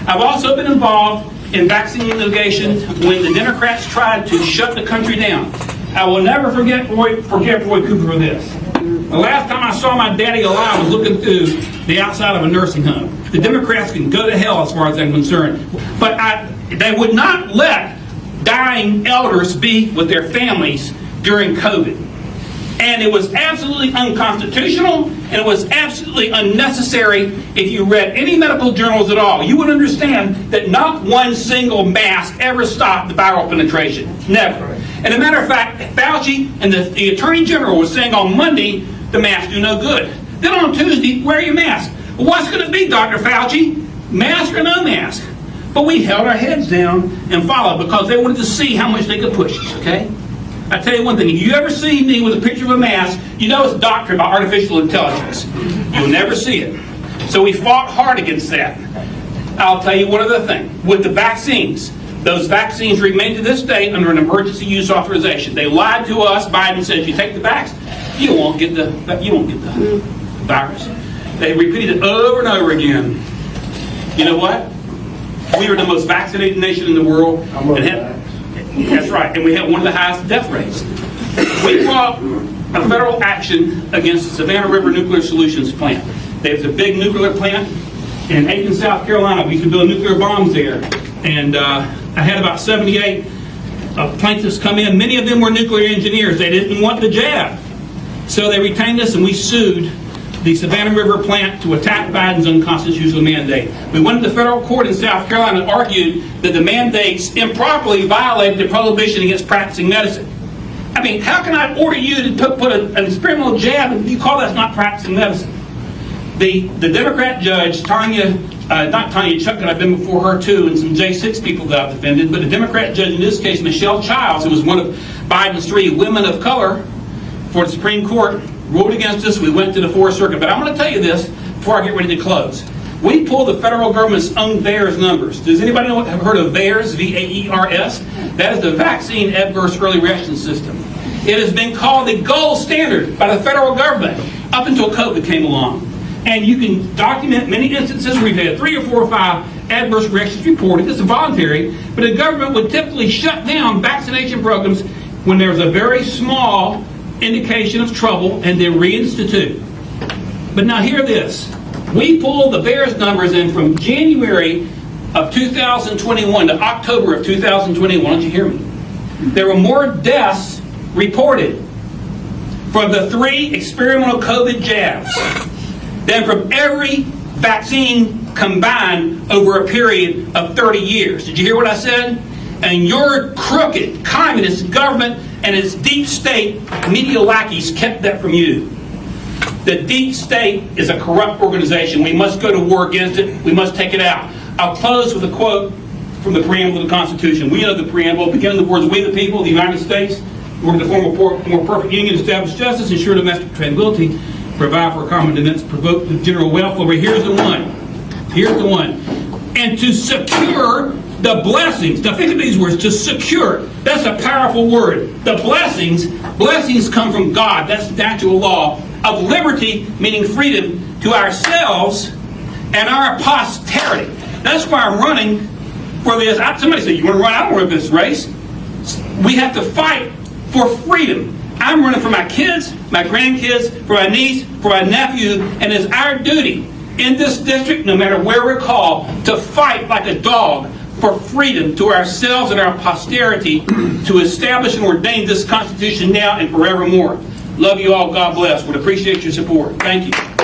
I've also been involved in vaccine litigation when the Democrats tried to shut the country down. I will never forget Roy Cooper for this. The last time I saw my daddy alive, I was looking through the outside of a nursing home. The Democrats can go to hell as far as I'm concerned. But they would not let dying elders be with their families during COVID. And it was absolutely unconstitutional, and it was absolutely unnecessary. If you read any medical journals at all, you would understand that not one single mask ever stopped the viral penetration. Never. And as a matter of fact, Fauci and the Attorney General was saying on Monday, the masks do no good. Then on Tuesday, wear your mask. Well, what's going to be, Dr. Fauci? Mask or no mask? But we held our heads down and followed because they wanted to see how much they could push us, okay? I tell you one thing, if you ever see me with a picture of a mask, you know it's doctored by artificial intelligence. You'll never see it. So we fought hard against that. I'll tell you one other thing. With the vaccines, those vaccines remain to this day under an emergency use authorization. They lied to us. Biden says you take the vaccine, you won't get the virus. They repeated it over and over again. You know what? We are the most vaccinated nation in the world. That's right, and we have one of the highest death rates. We brought a federal action against the Savannah River Nuclear Solutions plant. There's a big nuclear plant in Aiken, South Carolina. We used to build nuclear bombs there. And I had about 78 plaintiffs come in. Many of them were nuclear engineers. They didn't want the jab. So they retained us, and we sued the Savannah River plant to attack Biden's unconstitutional mandate. We went to the federal court in South Carolina and argued that the mandates improperly violated the prohibition against practicing medicine. I mean, how can I order you to put an experimental jab and you call that not practicing medicine? The Democrat judge, Chuck, that I've been before her too, and some J6 people that I've defended, but the Democrat judge in this case, Michelle Childs, who was one of Biden's 3 women of color for the Supreme Court, ruled against us. We went to the 4th Circuit. But I'm going to tell you this before I get ready to close. We pulled the federal government's own VAERS numbers. Does anybody have heard of VAERS, V-A-E-R-S? That is the Vaccine Adverse Early Reaction System. It has been called the gold standard by the federal government up until COVID came along. And you can document many instances where we've had 3 or 4 or 5 adverse reactions reported. It's voluntary, but the government would typically shut down vaccination programs when there's a very small indication of trouble and then reinstitute. But now hear this. We pulled the VAERS numbers in from January of 2021 to October of 2021. Don't you hear me? There were more deaths reported from the 3 experimental COVID jabs than from every vaccine combined over a period of 30 years. Did you hear what I said? And your crooked communist government and its deep state media lackeys kept that from you. The deep state is a corrupt organization. We must go to war against it. We must take it out. I'll close with a quote from the preamble of the Constitution. We know the preamble, beginning the words, "We the people, the United States, work to form a more perfect union, establish justice, ensure domestic tranquility, provide for common defense, provoke the general welfare." But here's the one. Here's the one. And to secure the blessings. Now think of these words, to secure. That's a powerful word. The blessings come from God. That's natural law. Of liberty, meaning freedom, to ourselves and our posterity. That's why I'm running for this. Somebody said, you want to run? I don't run this race. We have to fight for freedom. I'm running for my kids, my grandkids, for my niece, for my nephew, and it's our duty in this district, no matter where we're called, to fight like a dog for freedom to ourselves and our posterity, to establish and ordain this Constitution now and forevermore. Love you all. God bless. Would appreciate your support. Thank you.